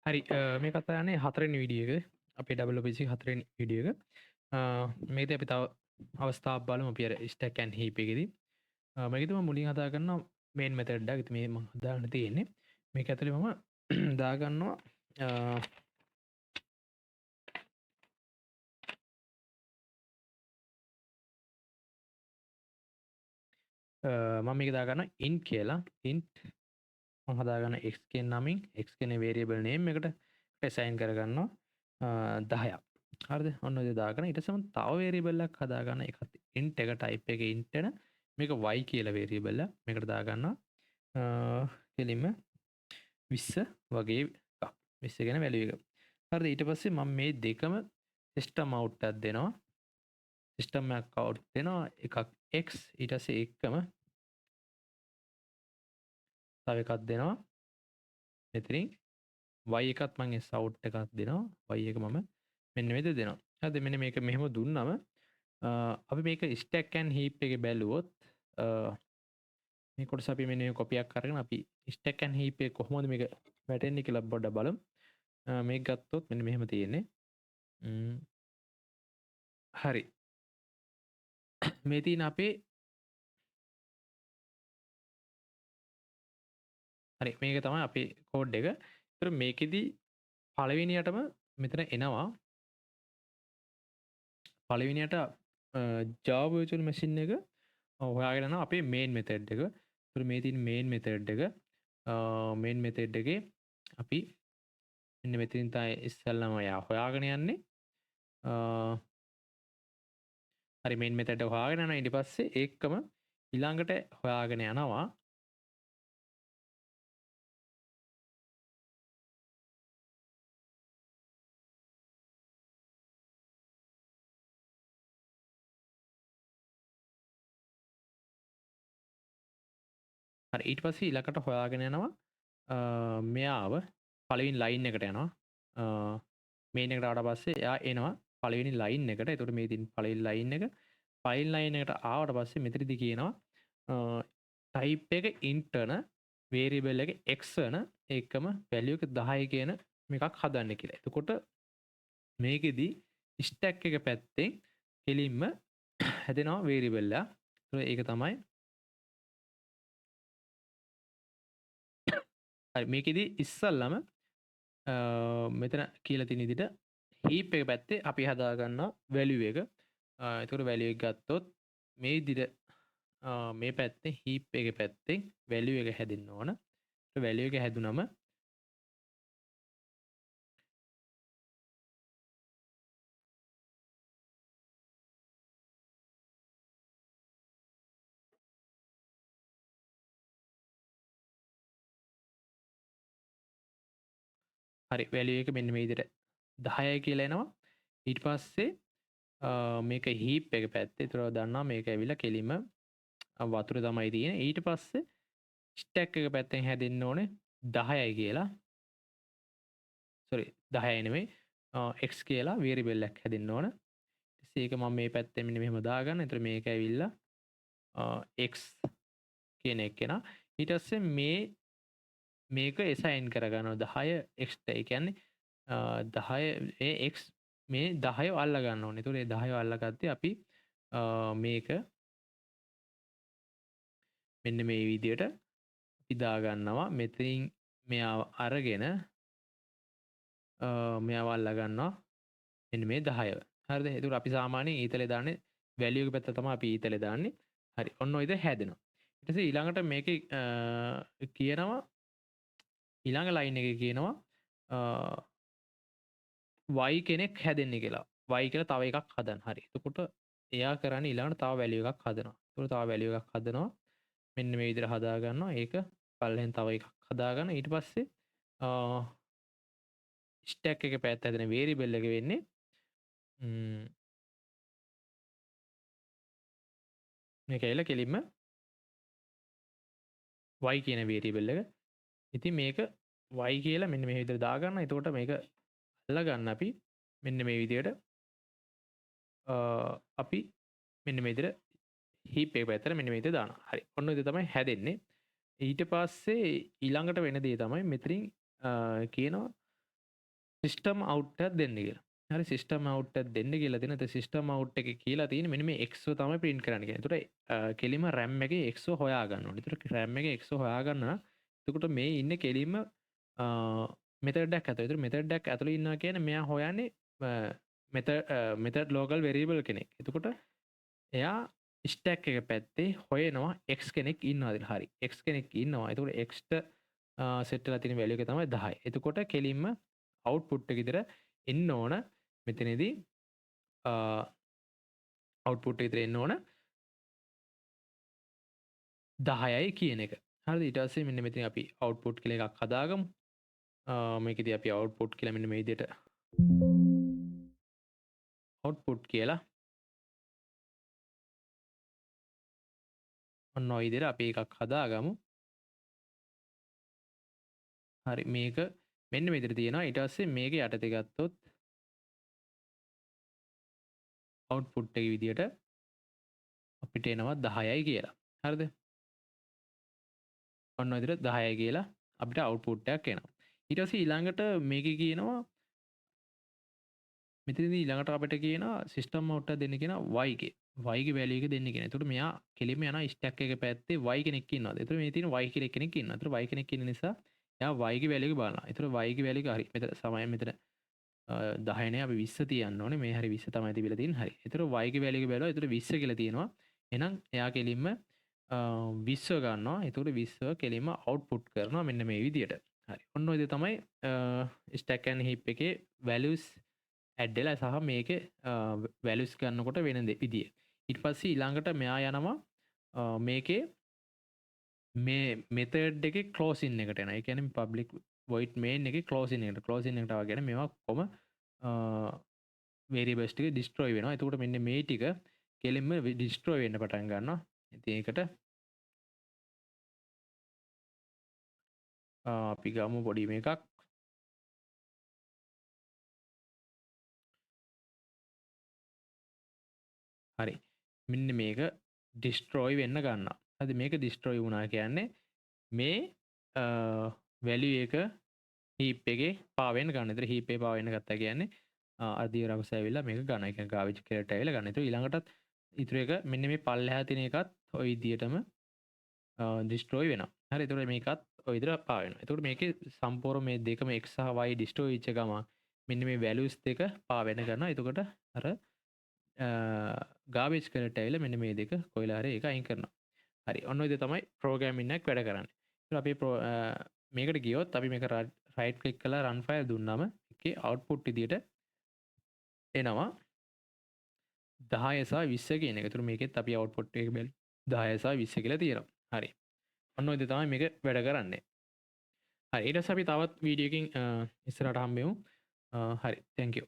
හරි මේ කතා යන්නේ හතරවෙනි වීඩියෝ එක අපේ OOPC හතරවෙනි වීඩියෝ එක. මේකදී අපි තව අවස්ථාවක් බලමු අපි අර stack and heap එකේදී. මේකදී මම මුලින් හදා ගන්නවා main method එක. ඉතින් මේ මම හදාන්න තියෙන්නේ. මේක ඇතුලේ මම දා ගන්නවා මම මේක දා ගන්නවා int කියලා. int මම හදා ගන්න x කියන නමින් x කියන variable name එකට assign කර ගන්නවා 10ක්. හරිද? ඔන්න ඔය දාගෙන ඊට පස්සේ මම තව variable එකක් හදා ගන්න. ඒකත් int එක type එකේ int එන මේක y කියලා variable එක. මේකට දා ගන්නවා කෙලින්ම 20 වගේ එකක්. 20 කියන value එක. හරිද? ඊට පස්සේ මම මේ දෙකම system out එකක් දෙනවා. system එකක් out දෙනවා එකක් x ඊට පස්සේ එකම තව එකක් දෙනවා. මෙතනින් y එකත් මම s out එකක් දෙනවා. y එක මම මෙන්න මෙතන දෙනවා. හරිද? මෙන්න මේක මෙහෙම දුන්නම අපි මේක stack and heap එකේ බැලුවොත් මේ කොටස අපි මෙන්න මේ කොපියක් අරගෙන අපි stack and heap එක කොහොමද මේක වැටෙන්නේ කියලා පොඩ්ඩක් බලමු. මේක ගත්තොත් මෙන්න මෙහෙම තියෙන්නේ. හරි. මේ තියෙන අපේ හරි මේක තමයි අපේ කෝඩ් එක. ඒතර මේකෙදි පළවෙනියටම මෙතන එනවා පළවෙනියට Java virtual machine එක හොයාගෙන යනවා අපේ main method එක. ඒතර මේ තියෙන main method එක main method එකේ අපි මෙන්න මෙතනින් තමයි ඉස්සෙල්ලාම හොයාගෙන යන්නේ. හරි main method එක හොයාගෙන යනවා ඊට පස්සේ ඒකම ඊළඟට හොයාගෙන යනවා හරි ඊට පස්සේ ඊළඟට හොයාගෙන යනවා මෙයාව පළවෙනි ලයින් එකට යනවා මේන් එකට ආවට පස්සේ එයා එනවා පළවෙනි ලයින් එකට. ඒතකොට මේ තියෙන පළවෙනි ලයින් එක ෆයිල් ලයින් එකට ආවට පස්සේ මෙතනදි කියනවා type එක intern variable එක extern එකම value එක 10 කියන මේකක් හදන්න කියලා. එතකොට මේකෙදි stack එක පැත්තෙන් කෙලින්ම හැදෙනවා variable එක. ඒක තමයි හරි මේකෙදි ඉස්සල්ලාම මෙතන කියලා තියෙන විදිහට heap එක පැත්තේ අපි හදා ගන්නවා value එක. එතකොට value එක ගත්තොත් මේ විදිහට මේ පැත්තේ heap එක පැත්තෙන් value එක හැදෙන්න ඕන. value එක හැදුනම හරි value එක මෙන්න මේ විදිහට 10යි කියලා එනවා. ඊට පස්සේ මේක heap එක පැත්තේ ඒතර දන්නවා මේක ඇවිල්ලා කෙලිම වතුර තමයි තියෙන්නේ. ඊට පස්සේ stack එක පැත්තෙන් හැදෙන්න ඕනේ 10යි කියලා. sorry 10යි නෙමෙයි x කියලා variable එකක් හැදෙන්න ඕන. ඒක මම මේ පැත්තෙන් මෙන්න මෙහෙම දාගන්න. ඒතර මේක ඇවිල්ලා x කියන එක එනවා. ඊට පස්සේ මේක assign කරගන්නවා 10 x ට. ඒ කියන්නේ 10 x මේ 10 අල්ල ගන්න ඕනේ. ඒතකොට ඒ 10 අල්ලගත්තේ අපි මේක මෙන්න මේ විදිහට අපි දා ගන්නවා. මෙතනින් මෙයාව අරගෙන මෙයාව අල්ල ගන්නවා මෙන්න මේ 10. හරිද? ඒතකොට අපි සාමාන්‍යයෙන් ඊතලේ දාන්නේ value එක පැත්ත තමයි අපි ඊතලේ දාන්නේ. හරි. ඔන්න ඔය විදිහට හැදෙනවා. ඊට පස්සේ ඊළඟට මේකේ කියනවා ඊළඟ ලයින් එකේ කියනවා y කෙනෙක් හැදෙන්නේ කියලා. y කියලා තව එකක් හදන්න. හරි. එතකොට එයා කරන්නේ ඊළඟට තව value එකක් හදනවා. එතකොට තව value එකක් හදනවා. මෙන්න මේ විදිහට හදා ගන්නවා. ඒක පල්ලෙන් තව එකක් හදා ගන්න. ඊට පස්සේ stack එක පැත්ත හැදෙන variable එක වෙන්නේ මේක ඇවිල්ලා කෙලින්ම y කියන variable එක. ඉතින් මේක y කියලා මෙන්න මේ විදිහට දා ගන්න. එතකොට මේක අල්ල ගන්න අපි මෙන්න මේ විදිහට අපි මෙන්න මේ විදිහට heap එක පැත්තට මෙන්න මේ විදිහට දානවා. හරි. ඔන්න ඔය තමයි හැදෙන්නේ. ඊට පස්සේ ඊළඟට වෙන දේ තමයි මෙතනින් කියනවා සිස්ටම් අවුට් එකක් දෙන්න කියලා. හරි සිස්ටම් අවුට් එකක් දෙන්න කියලා තියෙන. ඒ සිස්ටම් අවුට් එකේ කියලා තියෙන්නේ මෙන්න මේ x තමයි print කරන්න කියන්නේ. ඒතකොට කෙලිම RAM එකේ x හොයා ගන්න ඕනේ. ඒතකොට RAM එකේ x හොයා ගන්න නම් එතකොට මේ ඉන්නේ කෙලිම මෙතඩ් එකක් ඇතුළේ. ඒතකොට මෙතඩ් එකක් ඇතුළේ ඉන්නවා කියන්නේ මෙයා හොයන්නේ මෙතඩ් ලෝකල් වෙරියබල් කෙනෙක්. එතකොට එයා ස්ටැක් එක පැත්තේ හොයනවා x කෙනෙක් ඉන්නවාද හරි x කෙනෙක් ඉන්නවා. එතකොට x ට සෙට් වෙලා තියෙන වැලියු එක තමයි 10. එතකොට කෙලින්ම අවුට්පුට් එක විතර එන්න ඕන මෙතනදී අවුට්පුට් එක විතර එන්න ඕන 10යි කියන එක. හරිද? ඊට පස්සේ මෙන්න මෙතන අපි අවුට්පුට් කියලා එකක් හදාගමු. මේකදී අපි අවුට්පුට් කියලා මෙන්න මේ විදිහට අවුට්පුට් කියලා ඔන්න ඔය විදිහට අපි එකක් හදාගමු. හරි මේක මෙන්න මේ විදිහට තියෙනවා. ඊට පස්සේ මේක යටතේ ගත්තොත් අවුට්පුට් එකේ විදිහට අපිට එනවා 10යි කියලා. හරිද? ඔන්න ඔය විදිහට 10යි කියලා අපිට අවුට්පුට් එකක් එනවා. ඊට පස්සේ ඊළඟට මේකේ කියනවා මෙතනදී ඊළඟට අපිට කියනවා සිස්ටම් අවුට් එක දෙන්න කියනවා y ගේ. y ගේ වැලියු එක දෙන්න කියන. එතකොට මෙයා කෙලින්ම යනවා ස්ටැක් එක පැත්තේ y කෙනෙක් ඉන්නවාද? එතකොට මේ තියෙන y කියලා කෙනෙක් ඉන්නවා. එතකොට y කෙනෙක් ඉන්න නිසා එයා y ගේ වැලියු එක බලනවා. එතකොට y ගේ වැලියු එක හරි. මෙතන සමය මෙතන 10 නේ අපි 20 තියන්න ඕනේ. මේ හරි 20 තමයි තිබිලා තියෙන්නේ. හරි. එතකොට y ගේ වැලියු එක බැලුවා. එතකොට 20 කියලා තියෙනවා. එහෙනම් එයා කෙලින්ම 20 ගන්නවා. එතකොට 20 කෙලින්ම අවුට්පුට් කරනවා මෙන්න මේ විදියට. හරි. ඔන්න ඔය දේ තමයි ස්ටැක් ඇන්ඩ් හීප් එකේ values ඇඩ් වෙලා සහ මේකේ values ගන්නකොට වෙන විදිය. ඊට පස්සේ ඊළඟට මෙයා යනවා මේකේ මේ මෙතඩ් එකේ closing එකට එනවා. ඒ කියන්නේ public void main එකේ closing එකට. closing එකට ආව කියන්නේ මේවා කොහොම variables ටික destroy වෙනවා. එතකොට මෙන්න මේ ටික කෙලින්ම destroy වෙන්න පටන් ගන්නවා. ඉතින් ඒකට අපි ගමු පොඩි මේකක්. හරි. මෙන්න මේක destroy වෙන්න ගන්නවා. හරි මේක destroy වුණා කියන්නේ මේ value එක heap එකේ පාවෙන්න ගන්න. ඒතර heap එකේ පාවෙන්න ගත්තා කියන්නේ අධිය රකුස ඇවිල්ලා මේක ගන්න. ඒ කියන්නේ garbage කරට ඇවිල්ලා ගන්න. ඒතර ඊළඟටත් ඉතුරු එක මෙන්න මේ පල්ලෙහා තියෙන එකත් ওই විදියටම destroy වෙනවා. හරි ඒතර මේකත් ওই විදිහට පාවෙනවා. ඒතකොට මේකේ සම්පූර්ණ මේ දෙකම x සහ y destroy වෙච්ච ගම මෙන්න මේ values දෙක පාවෙන්න ගන්නවා. එතකොට අර ගාබේජ් කරට ඇවිල්ලා මෙන්න මේ දෙක කොයිලා හරි ඒක අයින් කරනවා. හරි ඔන්න ඔය දේ තමයි ප්‍රෝග්‍රෑමින් එකක් වැඩ කරන්නේ. ඒත් අපි මේකට ගියොත් අපි මේක රයිට් ක්ලික් කරලා run file දුන්නාම ඒකේ output විදියට එනවා 10 සහ 20 කියන එක. ඒතර මේකෙත් අපි output එක බැලුවා 10 සහ 20 කියලා තියෙනවා. හරි. ඔන්න ඔය දේ තමයි මේක වැඩ කරන්නේ. හරි ඊට පස්සේ අපි තවත් වීඩියෝ එකකින් ඉස්සරහට හම්බෙමු. හරි thank you.